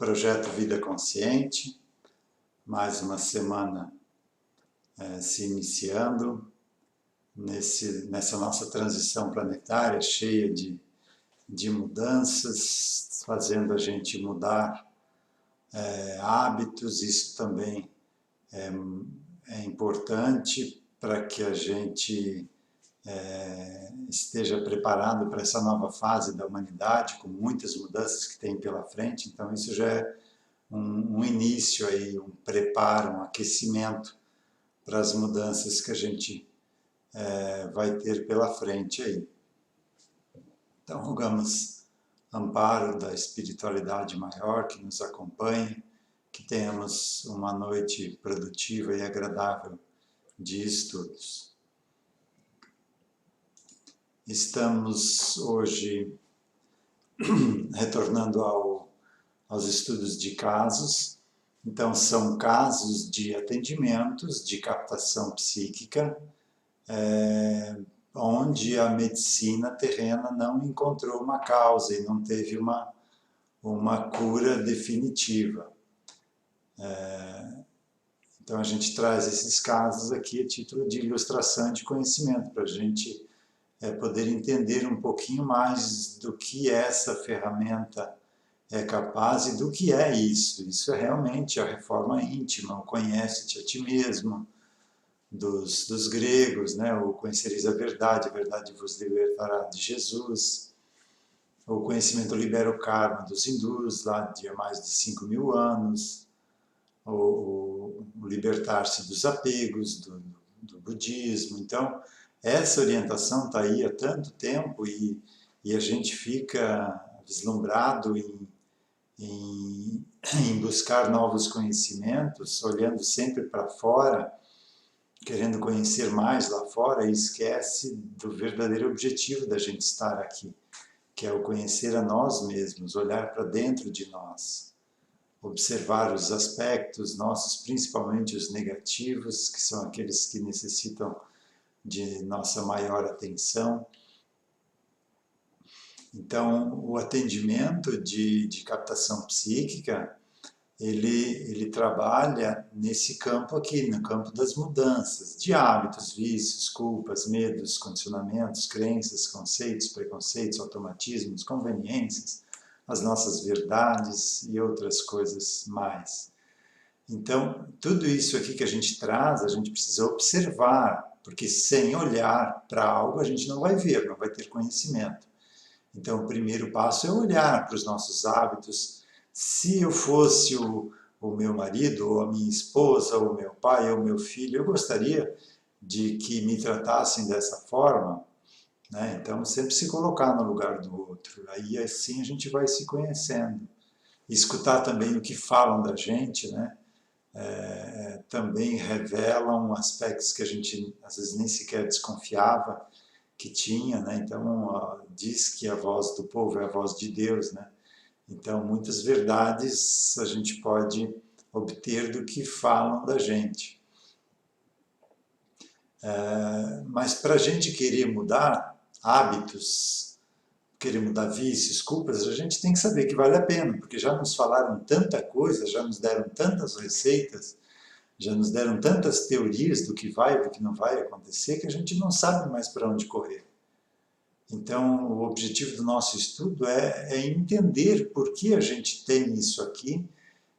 Projeto Vida Consciente, mais uma semana se iniciando nessa nossa transição planetária cheia de mudanças, fazendo a gente mudar hábitos. Isso também é importante para que a gente esteja preparado para essa nova fase da humanidade, com muitas mudanças que tem pela frente. Então isso já é um início aí, um preparo, um aquecimento para as mudanças que a gente vai ter pela frente aí. Então rogamos amparo da espiritualidade maior que nos acompanhe, que tenhamos uma noite produtiva e agradável de estudos. Estamos hoje retornando aos estudos de casos. Então são casos de atendimentos, de captação psíquica, onde a medicina terrena não encontrou uma causa e não teve uma cura definitiva. Então a gente traz esses casos aqui a título de ilustração e de conhecimento, para a gente poder entender um pouquinho mais do que essa ferramenta é capaz e do que é isso. Isso é realmente a reforma íntima, o conhece-te a ti mesmo, dos gregos, né? O conhecereis a verdade vos libertará, de Jesus. O conhecimento libera o karma, dos hindus, lá de há mais de 5.000 anos. O libertar-se dos apegos, do budismo. Então, essa orientação está aí há tanto tempo e a gente fica vislumbrado em buscar novos conhecimentos, olhando sempre para fora, querendo conhecer mais lá fora, e esquece do verdadeiro objetivo da gente estar aqui, que é o conhecer a nós mesmos, olhar para dentro de nós, observar os aspectos nossos, principalmente os negativos, que são aqueles que necessitam de nossa maior atenção. Então, o atendimento de captação psíquica, ele trabalha nesse campo aqui, no campo das mudanças, de hábitos, vícios, culpas, medos, condicionamentos, crenças, conceitos, preconceitos, automatismos, conveniências, as nossas verdades e outras coisas mais. Então, tudo isso aqui que a gente traz, a gente precisa observar, porque sem olhar para algo a gente não vai ver, não vai ter conhecimento. Então o primeiro passo é olhar para os nossos hábitos. Se eu fosse o meu marido, ou a minha esposa, ou o meu pai, ou o meu filho, eu gostaria de que me tratassem dessa forma, né? Então sempre se colocar no lugar do outro, aí assim a gente vai se conhecendo. Escutar também o que falam da gente, né? Também revelam aspectos que a gente às vezes nem sequer desconfiava que tinha, né? Então diz que a voz do povo é a voz de Deus, né? Então muitas verdades a gente pode obter do que falam da gente. Mas para a gente querer mudar hábitos, querer mudar vícios, culpas, a gente tem que saber que vale a pena, porque já nos falaram tanta coisa, já nos deram tantas receitas, já nos deram tantas teorias do que vai e do que não vai acontecer, que a gente não sabe mais para onde correr. Então, o objetivo do nosso estudo é entender por que a gente tem isso aqui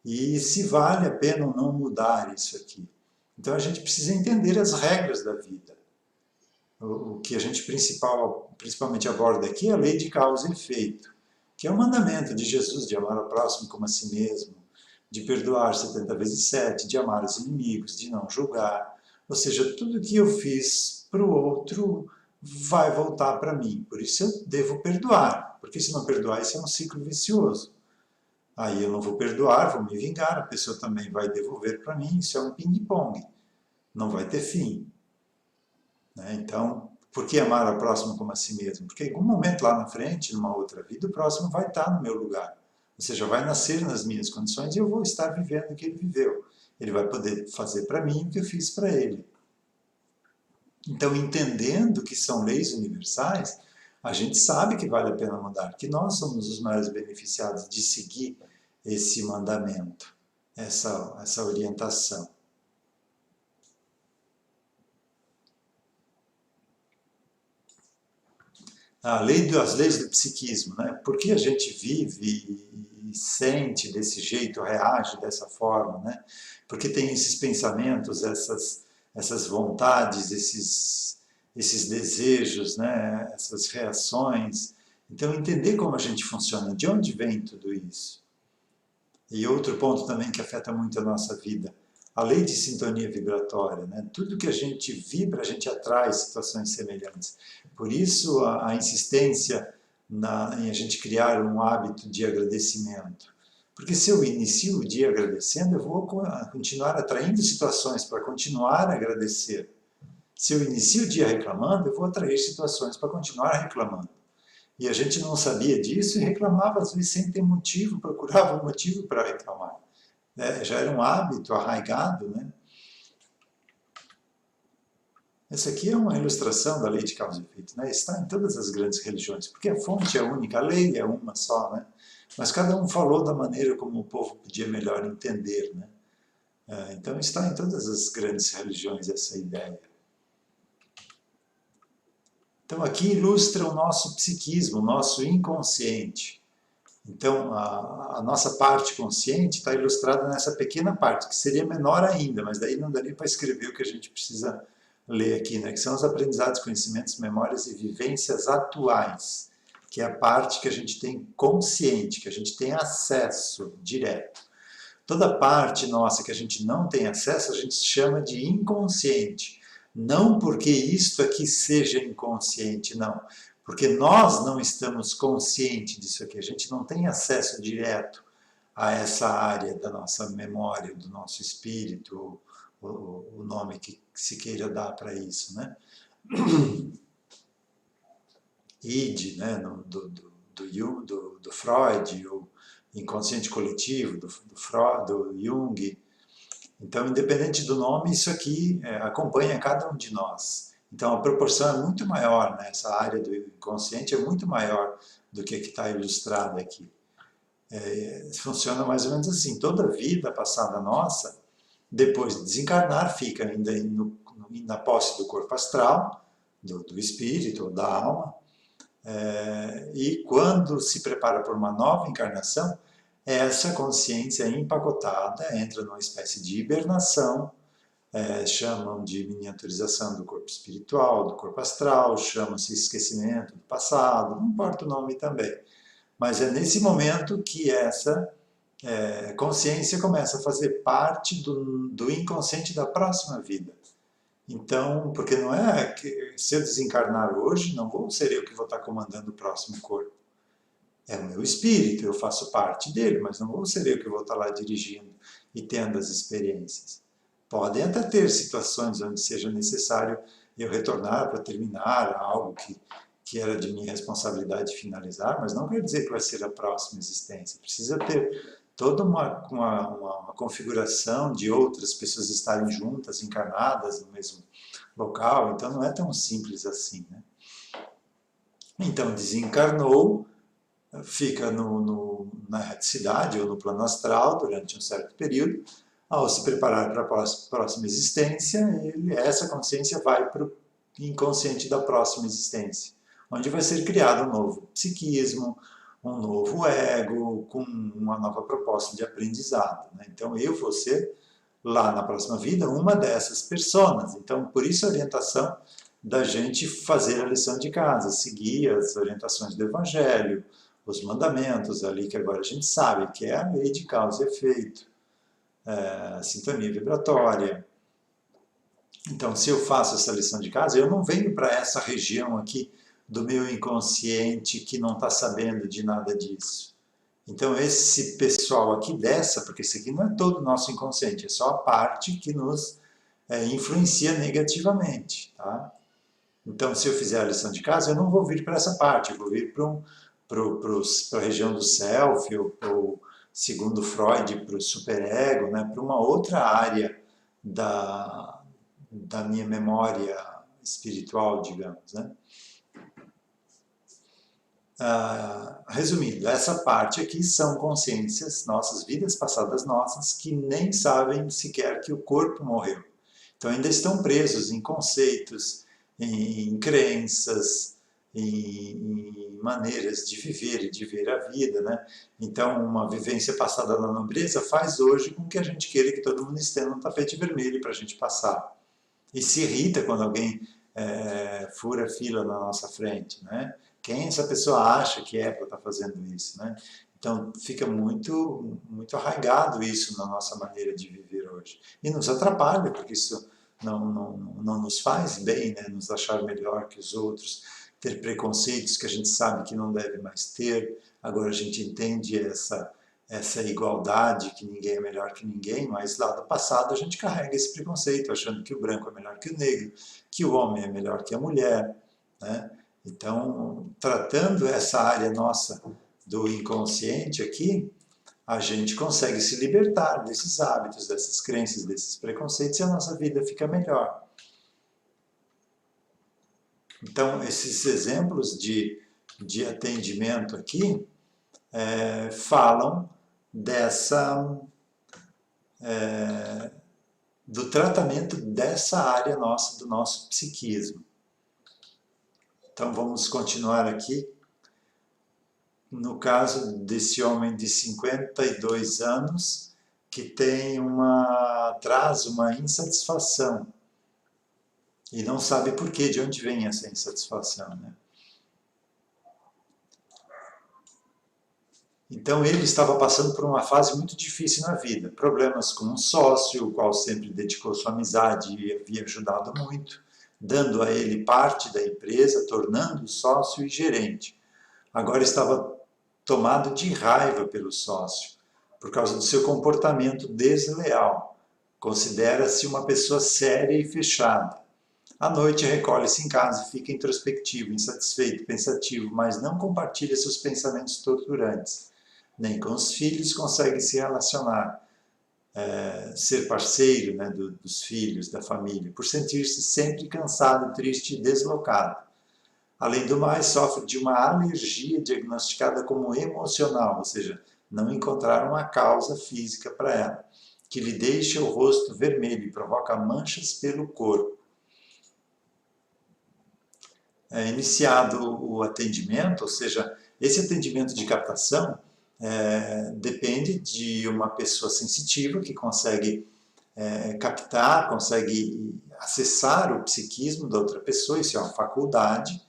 e se vale a pena ou não mudar isso aqui. Então, a gente precisa entender as regras da vida. O que a gente principalmente aborda aqui é a lei de causa e efeito, que é o mandamento de Jesus de amar ao próximo como a si mesmo, de perdoar 70 vezes 7, de amar os inimigos, de não julgar. Ou seja, tudo que eu fiz para o outro vai voltar para mim. Por isso eu devo perdoar, porque se não perdoar, isso é um ciclo vicioso. Aí eu não vou perdoar, vou me vingar, a pessoa também vai devolver para mim, isso é um ping-pong. Não vai ter fim. Então, por que amar ao próximo como a si mesmo? Porque em algum momento lá na frente, numa outra vida, o próximo vai estar no meu lugar. Ou seja, vai nascer nas minhas condições e eu vou estar vivendo o que ele viveu. Ele vai poder fazer para mim o que eu fiz para ele. Então, entendendo que são leis universais, a gente sabe que vale a pena mudar, que nós somos os maiores beneficiados de seguir esse mandamento, essa orientação. As leis do psiquismo, né? Por que a gente vive e sente desse jeito, reage dessa forma, né? Porque tem esses pensamentos, essas vontades, esses desejos, né? Essas reações. Então, entender como a gente funciona, de onde vem tudo isso. E outro ponto também que afeta muito a nossa vida, a lei de sintonia vibratória, né? Tudo que a gente vibra, a gente atrai situações semelhantes. Por isso a insistência em a gente criar um hábito de agradecimento. Porque se eu inicio o dia agradecendo, eu vou continuar atraindo situações para continuar a agradecer. Se eu inicio o dia reclamando, eu vou atrair situações para continuar reclamando. E a gente não sabia disso e reclamava, às vezes, sem ter motivo, procurava um motivo para reclamar. Já era um hábito arraigado, né? Essa aqui é uma ilustração da lei de causa e efeito, né? Está em todas as grandes religiões, porque a fonte é única, a lei é uma só, né? Mas cada um falou da maneira como o povo podia melhor entender, né? Então está em todas as grandes religiões essa ideia. Então aqui ilustra o nosso psiquismo, o nosso inconsciente. Então a nossa parte consciente está ilustrada nessa pequena parte, que seria menor ainda, mas daí não daria para escrever o que a gente precisa ler aqui, né? Que são os aprendizados, conhecimentos, memórias e vivências atuais, que é a parte que a gente tem consciente, que a gente tem acesso direto. Toda parte nossa que a gente não tem acesso, a gente chama de inconsciente. Não porque isto aqui seja inconsciente, não. Porque nós não estamos conscientes disso aqui. A gente não tem acesso direto a essa área da nossa memória, do nosso espírito, o nome que se queira dar para isso, né? id, né? do Freud, o inconsciente coletivo, do Jung. Então, independente do nome, isso aqui acompanha cada um de nós. Então, a proporção é muito maior, né? Essa área do inconsciente é muito maior do que está ilustrada aqui. Funciona mais ou menos assim. Toda vida passada nossa, depois de desencarnar, fica ainda na posse do corpo astral, do espírito, da alma, e quando se prepara para uma nova encarnação, essa consciência empacotada entra numa espécie de hibernação, chamam de miniaturização do corpo espiritual, do corpo astral, chamam-se esquecimento do passado, não importa o nome também. Mas é nesse momento que essa consciência começa a fazer parte do inconsciente da próxima vida. Então, porque não é que se eu desencarnar hoje, não vou ser eu que vou estar comandando o próximo corpo. É o meu espírito, eu faço parte dele, mas não vou ser eu que vou estar lá dirigindo e tendo as experiências. Podem até ter situações onde seja necessário eu retornar para terminar algo que era de minha responsabilidade finalizar, mas não quer dizer que vai ser a próxima existência. Precisa ter toda uma configuração de outras pessoas estarem juntas, encarnadas no mesmo local, então não é tão simples assim, né? Então desencarnou, fica na reticidade ou no plano astral durante um certo período. Ao se preparar para a próxima existência, essa consciência vai para o inconsciente da próxima existência, onde vai ser criado um novo psiquismo, um novo ego, com uma nova proposta de aprendizado, né? Então eu vou ser, lá na próxima vida, uma dessas pessoas. Então, por isso a orientação da gente fazer a lição de casa, seguir as orientações do Evangelho, os mandamentos ali que agora a gente sabe, que é a lei de causa e efeito, a sintonia vibratória. Então, se eu faço essa lição de casa, eu não venho para essa região aqui do meu inconsciente que não está sabendo de nada disso. Então, esse pessoal aqui porque esse aqui não é todo o nosso inconsciente, é só a parte que nos influencia negativamente, tá? Então, se eu fizer a lição de casa, eu não vou vir para essa parte, eu vou vir para a região do self, ou segundo Freud, para o superego, né? Para uma outra área da minha memória espiritual, digamos, né? Resumindo, essa parte aqui são consciências nossas, vidas passadas nossas, que nem sabem sequer que o corpo morreu. Então ainda estão presos em conceitos, em crenças, em maneiras de viver e de ver a vida, né? Então uma vivência passada na nobreza faz hoje com que a gente queira que todo mundo esteja no tapete vermelho para a gente passar. E se irrita quando alguém fura fila na nossa frente, né? Quem essa pessoa acha que é para estar fazendo isso, né? Então fica muito arraigado isso na nossa maneira de viver hoje. E nos atrapalha, porque isso não nos faz bem, né? Nos achar melhor que os outros, ter preconceitos que a gente sabe que não deve mais ter. Agora a gente entende essa igualdade, que ninguém é melhor que ninguém, mas lá do passado a gente carrega esse preconceito, achando que o branco é melhor que o negro, que o homem é melhor que a mulher, né? Então, tratando essa área nossa do inconsciente aqui, a gente consegue se libertar desses hábitos, dessas crenças, desses preconceitos e a nossa vida fica melhor. Então, esses exemplos de atendimento aqui falam do tratamento dessa área nossa, do nosso psiquismo. Então vamos continuar aqui. No caso desse homem de 52 anos, que tem traz uma insatisfação. E não sabe por quê, de onde vem essa insatisfação, né? Então ele estava passando por uma fase muito difícil na vida. Problemas com um sócio, o qual sempre dedicou sua amizade e havia ajudado muito, dando a ele parte da empresa, tornando-o sócio e gerente. Agora estava tomado de raiva pelo sócio, por causa do seu comportamento desleal. Considera-se uma pessoa séria e fechada. À noite recolhe-se em casa e fica introspectivo, insatisfeito, pensativo, mas não compartilha seus pensamentos torturantes. Nem com os filhos consegue se relacionar, ser parceiro, né, dos filhos, da família, por sentir-se sempre cansado, triste e deslocado. Além do mais, sofre de uma alergia diagnosticada como emocional, ou seja, não encontrar uma causa física para ela, que lhe deixa o rosto vermelho e provoca manchas pelo corpo. É iniciado o atendimento, ou seja, esse atendimento de captação depende de uma pessoa sensitiva que consegue captar, consegue acessar o psiquismo da outra pessoa, isso é uma faculdade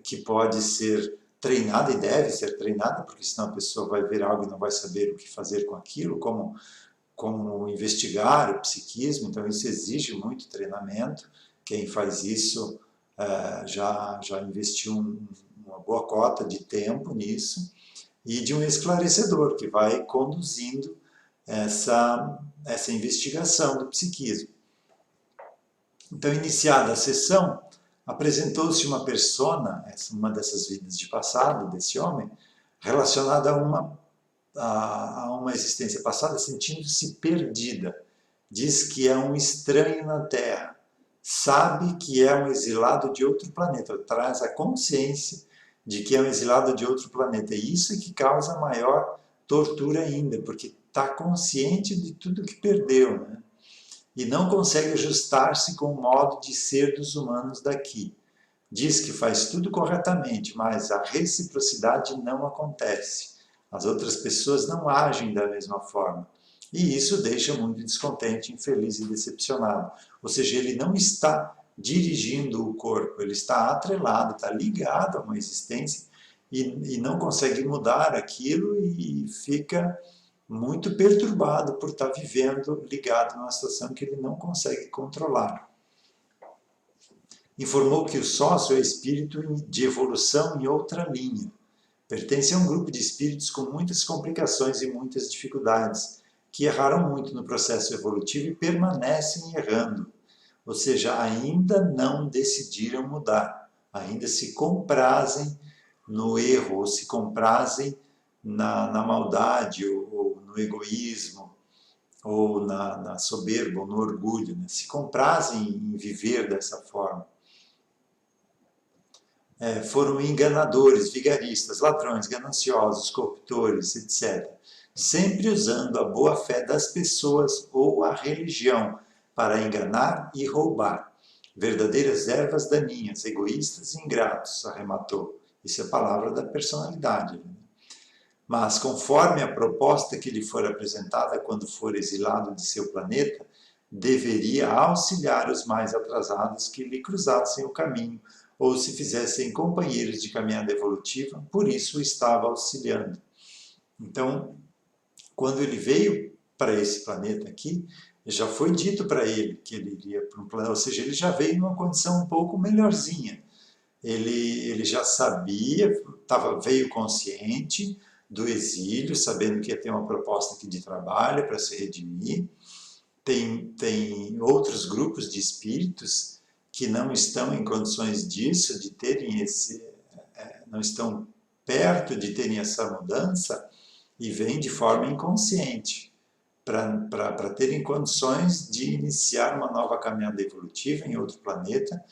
que pode ser treinada e deve ser treinada, porque senão a pessoa vai ver algo e não vai saber o que fazer com aquilo, como investigar o psiquismo, então isso exige muito treinamento. Quem faz isso já investiu uma boa cota de tempo nisso, e de um esclarecedor que vai conduzindo essa investigação do psiquismo. Então, iniciada a sessão, apresentou-se uma persona, uma dessas vidas de passado, desse homem, relacionada a uma existência passada, sentindo-se perdida. Diz que é um estranho na Terra, sabe que é um exilado de outro planeta, traz a consciência de que é um exilado de outro planeta. E isso é que causa maior tortura ainda, porque está consciente de tudo que perdeu, né? E não consegue ajustar-se com o modo de ser dos humanos daqui. Diz que faz tudo corretamente, mas a reciprocidade não acontece. As outras pessoas não agem da mesma forma. E isso deixa muito descontente, infeliz e decepcionado. Ou seja, ele não está dirigindo o corpo, ele está atrelado, está ligado a uma existência e não consegue mudar aquilo e fica muito perturbado por estar vivendo ligado numa situação que ele não consegue controlar. Informou que o sócio é espírito de evolução em outra linha. Pertence a um grupo de espíritos com muitas complicações e muitas dificuldades, que erraram muito no processo evolutivo e permanecem errando. Ou seja, ainda não decidiram mudar, ainda se comprazem no erro, ou se comprazem na maldade, ou no egoísmo, ou na soberba, ou no orgulho, né? Se comprazem em viver dessa forma. foram enganadores, vigaristas, ladrões, gananciosos, corruptores, etc. Sempre usando a boa-fé das pessoas ou a religião para enganar e roubar. Verdadeiras ervas daninhas, egoístas e ingratos, arrematou. Isso é a palavra da personalidade. Mas, conforme a proposta que lhe for apresentada quando for exilado de seu planeta, deveria auxiliar os mais atrasados que lhe cruzassem o caminho ou se fizessem companheiros de caminhada evolutiva, por isso o estava auxiliando. Então, quando ele veio para esse planeta aqui, já foi dito para ele que ele iria para um planeta, ou seja, ele já veio numa condição um pouco melhorzinha. Ele já sabia, veio consciente do exílio, sabendo que ia ter uma proposta aqui de trabalho para se redimir. Tem outros grupos de espíritos que não estão em condições disso, de terem não estão perto de terem essa mudança e vêm de forma inconsciente para terem condições de iniciar uma nova caminhada evolutiva em outro planeta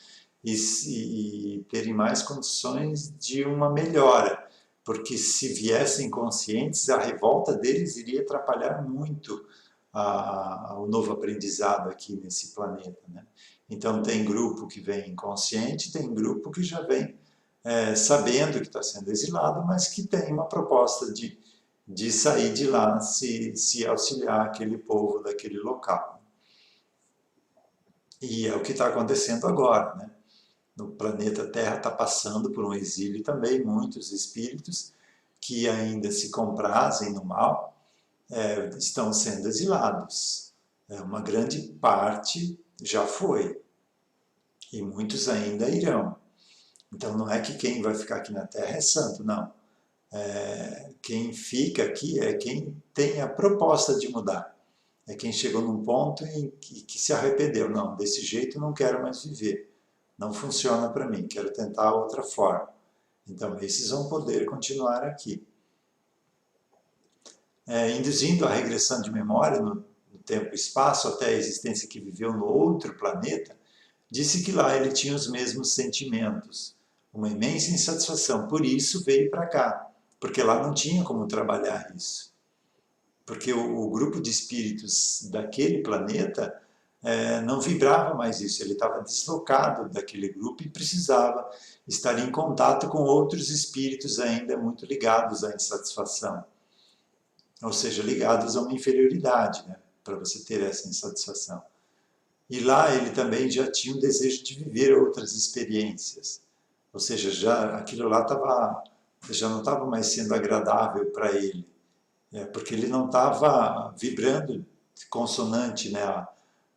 e terem mais condições de uma melhora, porque se viessem conscientes, a revolta deles iria atrapalhar muito o novo aprendizado aqui nesse planeta, né? Então tem grupo que vem inconsciente, tem grupo que já vem sabendo que está sendo exilado, mas que tem uma proposta de sair de lá, se auxiliar aquele povo daquele local. E é o que está acontecendo agora, né? No planeta Terra está passando por um exílio também, muitos espíritos que ainda se comprazem no mal estão sendo exilados. Uma grande parte já foi, e muitos ainda irão. Então não é que quem vai ficar aqui na Terra é santo, não. Quem fica aqui é quem tem a proposta de mudar. É quem chegou num ponto em que se arrependeu. Não, desse jeito não quero mais viver. Não funciona para mim, quero tentar outra forma. Então esses vão poder continuar aqui. Induzindo a regressão de memória no tempo e espaço até a existência que viveu no outro planeta, disse que lá ele tinha os mesmos sentimentos, uma imensa insatisfação, por isso veio para cá, porque lá não tinha como trabalhar isso. Porque o grupo de espíritos daquele planeta não vibrava mais isso, ele estava deslocado daquele grupo e precisava estar em contato com outros espíritos ainda muito ligados à insatisfação. Ou seja, ligados a uma inferioridade, né, para você ter essa insatisfação. E lá ele também já tinha um desejo de viver outras experiências. Ou seja, aquilo lá já não estava mais sendo agradável para ele, porque ele não estava vibrando consonante, né,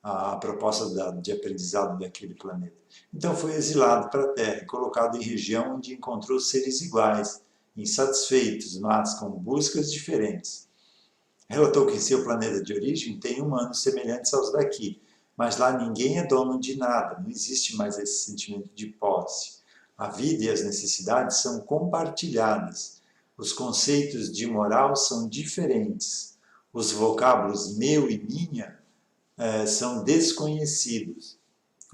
a proposta de aprendizado daquele planeta. Então foi exilado para a Terra e colocado em região onde encontrou seres iguais, insatisfeitos, mas com buscas diferentes. Relatou que em seu planeta de origem tem humanos semelhantes aos daqui, mas lá ninguém é dono de nada, não existe mais esse sentimento de posse. A vida e as necessidades são compartilhadas. Os conceitos de moral são diferentes. Os vocábulos meu e minha são desconhecidos.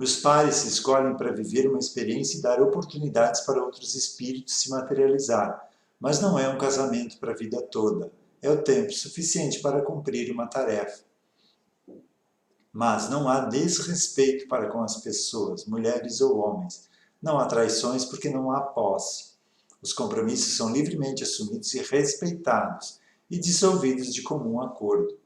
Os pares se escolhem para viver uma experiência e dar oportunidades para outros espíritos se materializar, mas não é um casamento para a vida toda. É o tempo suficiente para cumprir uma tarefa. Mas não há desrespeito para com as pessoas, mulheres ou homens. Não há traições porque não há posse. Os compromissos são livremente assumidos e respeitados e dissolvidos de comum acordo.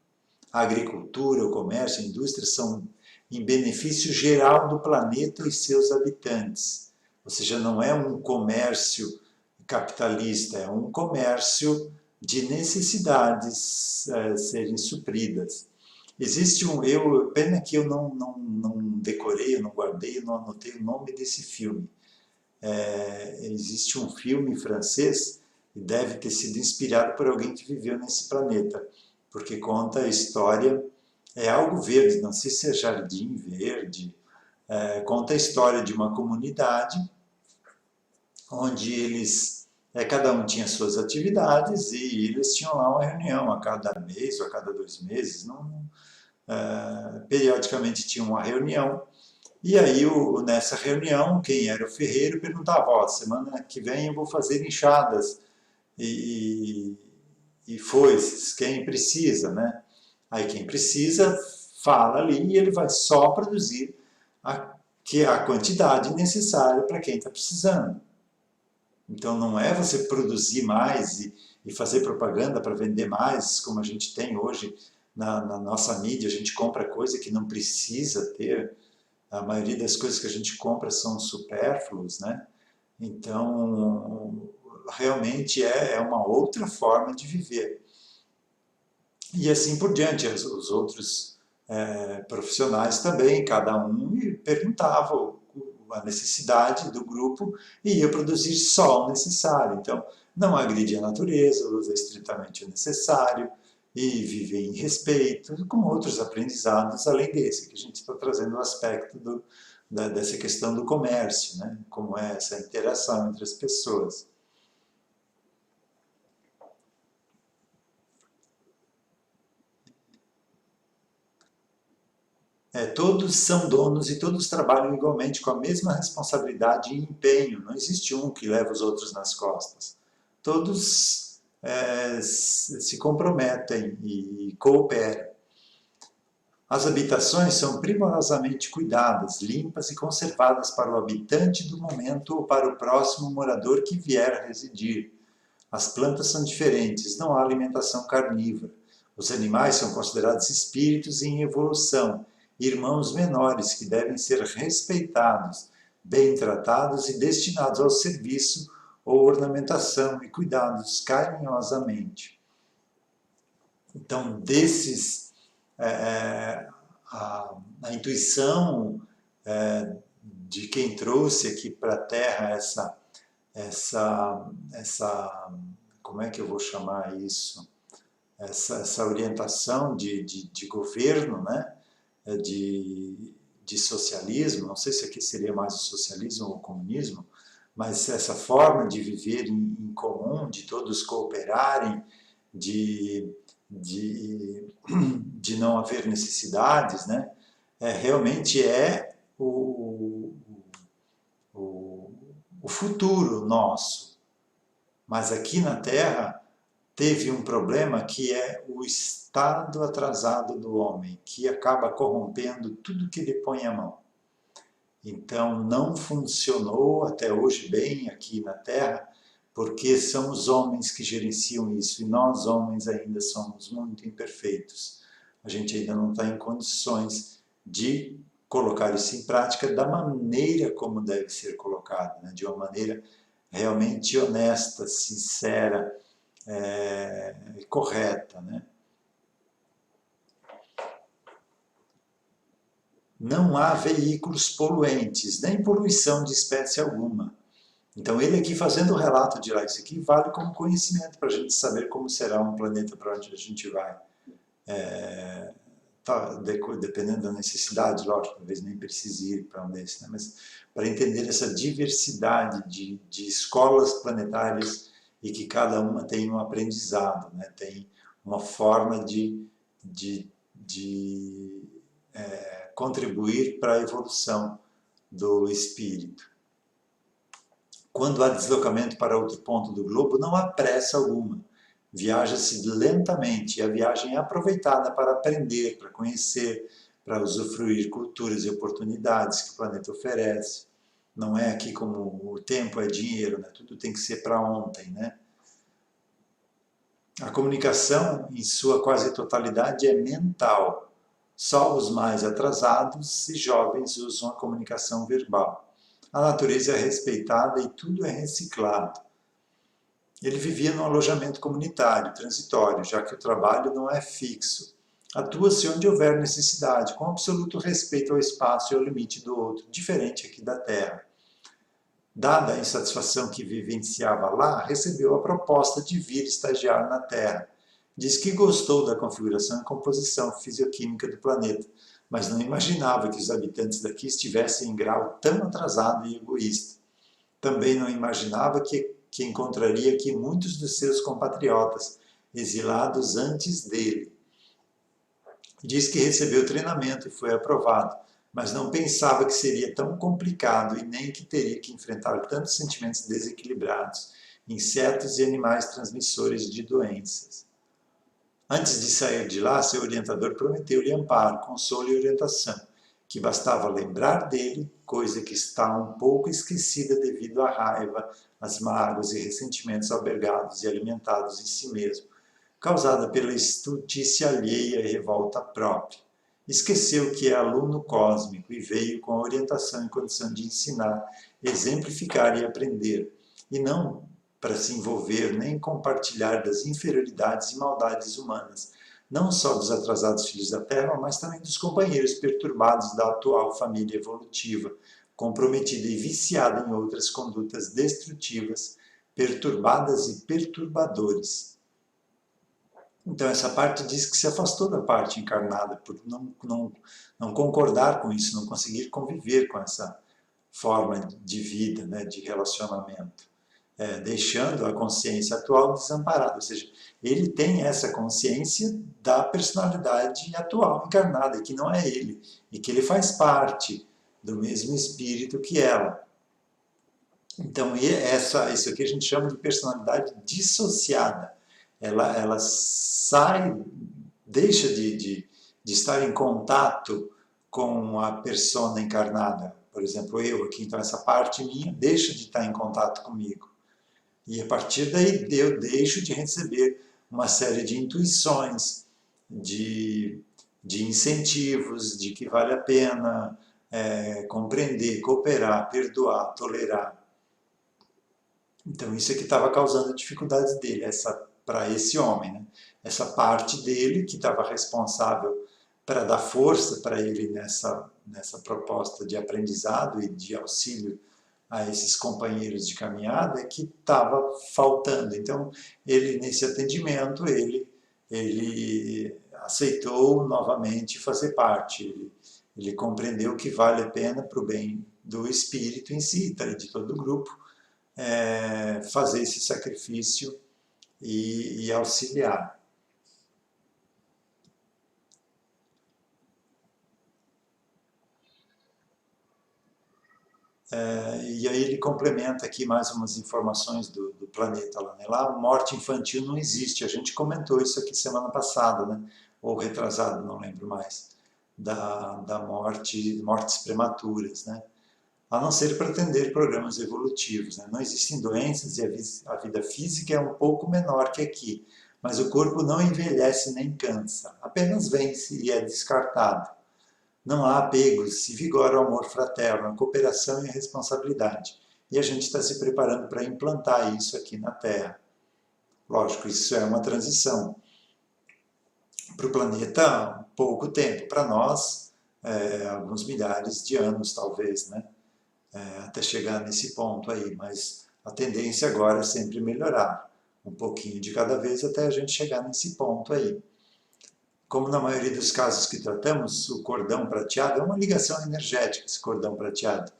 A agricultura, o comércio, a indústria são em benefício geral do planeta e seus habitantes. Ou seja, não é um comércio capitalista, é um comércio de necessidades serem supridas. Existe pena que eu não decorei, eu não guardei, eu não anotei o nome desse filme. Existe um filme francês e deve ter sido inspirado por alguém que viveu nesse planeta, porque conta a história, é algo verde, não sei se é jardim verde, conta a história de uma comunidade onde cada um tinha suas atividades e eles tinham lá uma reunião a cada mês ou a cada 2 meses, periodicamente tinham uma reunião E aí, nessa reunião, quem era o ferreiro perguntava, ó, semana que vem eu vou fazer enxadas e, e foices, quem precisa, né? Aí quem precisa fala ali e ele vai só produzir a quantidade necessária para quem está precisando. Então não é você produzir mais e fazer propaganda para vender mais, como a gente tem hoje na nossa mídia, a gente compra coisa que não precisa ter. A maioria das coisas que a gente compra são supérfluos, né? Então, realmente é uma outra forma de viver. E assim por diante, os outros profissionais também, cada um perguntava a necessidade do grupo e ia produzir só o necessário. Então, não agredir a natureza, usa estritamente o necessário e vive em respeito, com outros aprendizados além desse, que a gente está trazendo o aspecto dessa questão do comércio, né? Como é essa interação entre as pessoas. Todos são donos e todos trabalham igualmente com a mesma responsabilidade e empenho. Não existe um que leva os outros nas costas. Todos se comprometem e cooperam. As habitações são primorosamente cuidadas, limpas e conservadas para o habitante do momento ou para o próximo morador que vier a residir. As plantas são diferentes, não há alimentação carnívora. Os animais são considerados espíritos em evolução, irmãos menores que devem ser respeitados, bem tratados e destinados ao serviço ou ornamentação e cuidados carinhosamente. Então, a intuição de quem trouxe aqui para a Terra como é que eu vou chamar isso? Essa orientação de governo, né? de socialismo, não sei se aqui seria mais o socialismo ou o comunismo, mas essa forma de viver em comum, de todos cooperarem, de não haver necessidades, né? Realmente é o futuro nosso. Mas aqui na Terra teve um problema que é o estado atrasado do homem, que acaba corrompendo tudo que ele põe à mão. Então não funcionou até hoje bem aqui na Terra, porque são os homens que gerenciam isso, e nós homens ainda somos muito imperfeitos. A gente ainda não está em condições de colocar isso em prática da maneira como deve ser colocado, né? De uma maneira realmente honesta, sincera, correta, né? Não há veículos poluentes, nem poluição de espécie alguma. Então ele aqui fazendo o relato de lá, isso aqui vale como conhecimento para a gente saber como será um planeta para onde a gente vai. Dependendo da necessidade, lógico, talvez nem precise ir para um desses, né? Mas para entender essa diversidade de escolas planetárias e que cada uma tem um aprendizado, né? Tem uma forma de contribuir para a evolução do espírito. Quando há deslocamento para outro ponto do globo, não há pressa alguma. Viaja-se lentamente e a viagem é aproveitada para aprender, para conhecer, para usufruir culturas e oportunidades que o planeta oferece. Não é aqui como o tempo é dinheiro, né? Tudo tem que ser para ontem, né? A comunicação, em sua quase totalidade, é mental. Só os mais atrasados e jovens usam a comunicação verbal. A natureza é respeitada e tudo é reciclado. Ele vivia num alojamento comunitário, transitório, já que o trabalho não é fixo. Atua-se onde houver necessidade, com absoluto respeito ao espaço e ao limite do outro, diferente aqui da Terra. Dada a insatisfação que vivenciava lá, recebeu a proposta de vir estagiar na Terra. Diz que gostou da configuração e composição fisioquímica do planeta, mas não imaginava que os habitantes daqui estivessem em grau tão atrasado e egoísta. Também não imaginava que encontraria aqui muitos dos seus compatriotas, exilados antes dele. Diz que recebeu treinamento e foi aprovado, mas não pensava que seria tão complicado e nem que teria que enfrentar tantos sentimentos desequilibrados, insetos e animais transmissores de doenças. Antes de sair de lá, seu orientador prometeu-lhe amparo, consolo e orientação, que bastava lembrar dele, coisa que está um pouco esquecida devido à raiva, às mágoas e ressentimentos albergados e alimentados em si mesmo, causada pela estultícia alheia e revolta própria. Esqueceu que é aluno cósmico e veio com a orientação em condição de ensinar, exemplificar e aprender, e não para se envolver nem compartilhar das inferioridades e maldades humanas, não só dos atrasados filhos da Terra, mas também dos companheiros perturbados da atual família evolutiva, comprometida e viciada em outras condutas destrutivas, perturbadas e perturbadores. Então, essa parte diz que se afastou da parte encarnada por não concordar com isso, não conseguir conviver com essa forma de vida, né, de relacionamento, deixando a consciência atual desamparada. Ou seja, ele tem essa consciência da personalidade atual encarnada, que não é ele, e que ele faz parte do mesmo espírito que ela. Então, isso aqui a gente chama de personalidade dissociada. Ela sai, deixa de estar em contato com a persona encarnada. Por exemplo, eu aqui, então essa parte minha deixa de estar em contato comigo. E a partir daí eu deixo de receber uma série de intuições, de incentivos, de que vale a pena compreender, cooperar, perdoar, tolerar. Então isso é que estava causando dificuldades dele, para esse homem, né? Essa parte dele que estava responsável para dar força para ele nessa proposta de aprendizado e de auxílio a esses companheiros de caminhada, é que estava faltando. Então, ele, nesse atendimento, ele aceitou novamente fazer parte. Ele compreendeu que vale a pena para o bem do espírito em si, de todo o grupo, fazer esse sacrifício e auxiliar. E aí ele complementa aqui mais umas informações do planeta lá, né? Lá morte infantil não existe, a gente comentou isso aqui semana passada, né? Ou retrasado, não lembro mais, da mortes prematuras, né? A não ser para atender programas evolutivos, né? Não existem doenças e a vida física é um pouco menor que aqui, mas o corpo não envelhece nem cansa, apenas vence e é descartado. Não há apegos, se vigora o amor fraterno, a cooperação e a responsabilidade. E a gente está se preparando para implantar isso aqui na Terra. Lógico, isso é uma transição. Para o planeta, pouco tempo. Para nós, alguns milhares de anos, talvez, né? Até chegar nesse ponto aí. Mas a tendência agora é sempre melhorar. Um pouquinho de cada vez até a gente chegar nesse ponto aí. Como na maioria dos casos que tratamos, o cordão prateado é uma ligação energética, esse cordão prateado,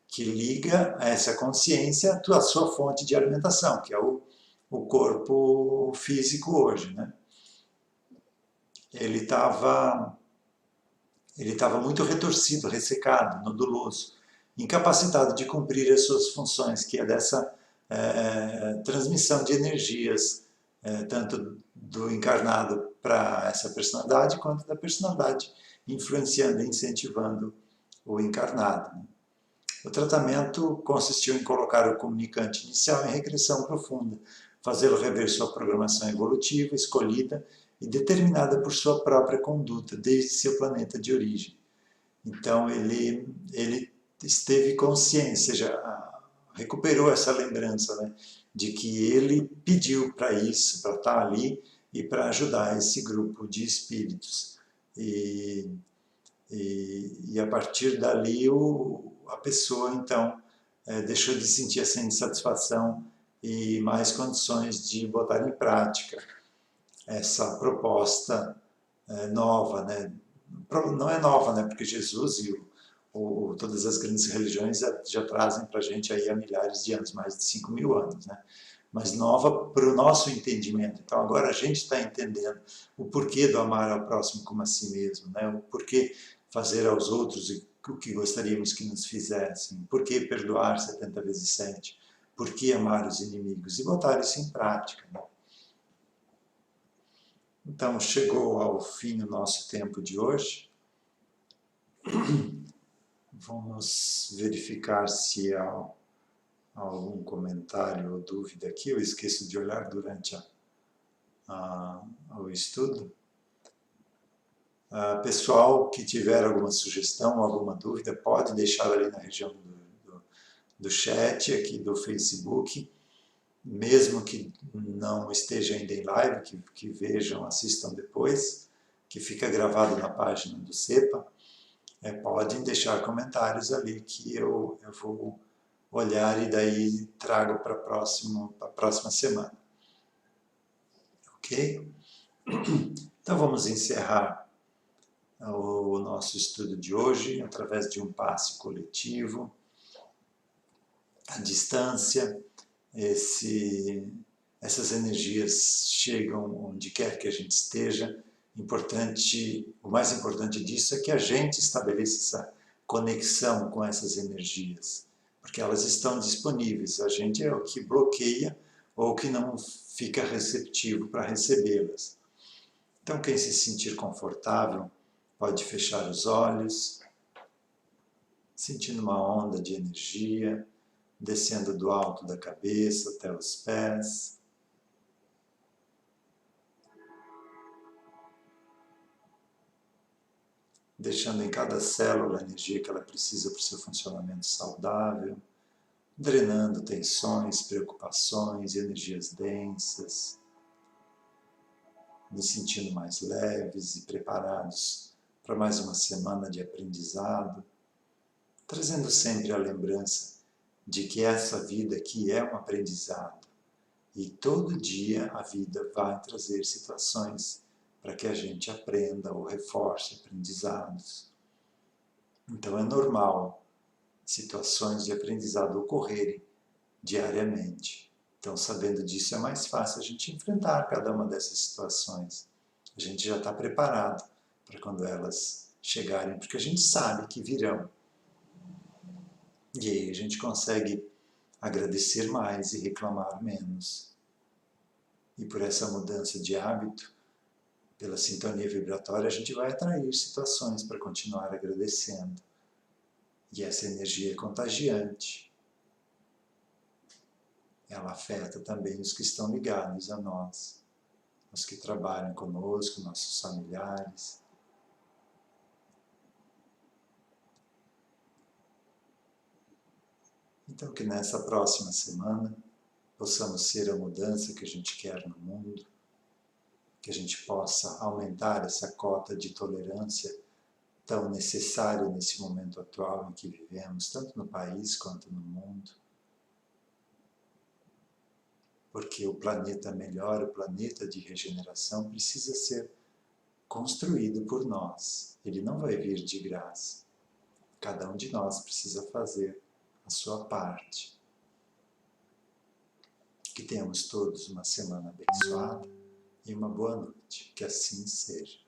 que liga a essa consciência a sua fonte de alimentação, que é o corpo físico hoje, né? Ele estava muito retorcido, ressecado, noduloso, incapacitado de cumprir as suas funções, que é dessa transmissão de energias, tanto do encarnado para essa personalidade, quanto da personalidade influenciando e incentivando o encarnado. O tratamento consistiu em colocar o comunicante inicial em regressão profunda, fazê-lo rever sua programação evolutiva, escolhida e determinada por sua própria conduta, desde seu planeta de origem. Então ele esteve consciente, ou seja, recuperou essa lembrança, né, de que ele pediu para isso, para estar ali e para ajudar esse grupo de espíritos. E a partir dali a pessoa, então, deixou de sentir essa insatisfação e mais condições de botar em prática essa proposta nova, né? Não é nova, né? Porque Jesus e todas as grandes religiões já trazem para a gente aí há milhares de anos, mais de 5.000 anos, né? Mas nova para o nosso entendimento. Então agora a gente está entendendo o porquê do amar ao próximo como a si mesmo, né? O porquê fazer aos outros o que gostaríamos que nos fizessem? Por que perdoar 70 vezes 7? Por que amar os inimigos? E botar isso em prática, né? Então, chegou ao fim o nosso tempo de hoje. Vamos verificar se há algum comentário ou dúvida aqui. Eu esqueço de olhar durante o estudo. Pessoal que tiver alguma sugestão, alguma dúvida, pode deixar ali na região do chat aqui do Facebook, mesmo que não esteja ainda em live, que vejam, assistam depois, que fica gravado na página do CEPA. Podem deixar comentários ali que eu vou olhar e daí trago para a próxima semana. Ok? Então vamos encerrar o nosso estudo de hoje através de um passe coletivo. A distância, essas energias chegam onde quer que a gente esteja. O mais importante disso é que a gente estabeleça essa conexão com essas energias, porque elas estão disponíveis. A gente é o que bloqueia ou que não fica receptivo para recebê-las. Então, quem se sentir confortável pode fechar os olhos, sentindo uma onda de energia descendo do alto da cabeça até os pés. Deixando em cada célula a energia que ela precisa para o seu funcionamento saudável, drenando tensões, preocupações, energias densas, nos sentindo mais leves e preparados para mais uma semana de aprendizado, trazendo sempre a lembrança de que essa vida aqui é um aprendizado e todo dia a vida vai trazer situações para que a gente aprenda ou reforce aprendizados. Então é normal situações de aprendizado ocorrerem diariamente. Então, sabendo disso, é mais fácil a gente enfrentar cada uma dessas situações. A gente já está preparado para quando elas chegarem, porque a gente sabe que virão. E aí a gente consegue agradecer mais e reclamar menos. E por essa mudança de hábito, pela sintonia vibratória, a gente vai atrair situações para continuar agradecendo. E essa energia é contagiante. Ela afeta também os que estão ligados a nós, os que trabalham conosco, nossos familiares. Então, que nessa próxima semana possamos ser a mudança que a gente quer no mundo, que a gente possa aumentar essa cota de tolerância tão necessária nesse momento atual em que vivemos, tanto no país quanto no mundo. Porque o planeta melhor, o planeta de regeneração, precisa ser construído por nós. Ele não vai vir de graça. Cada um de nós precisa fazer a sua parte. Que tenhamos todos uma semana abençoada e uma boa noite. Que assim seja.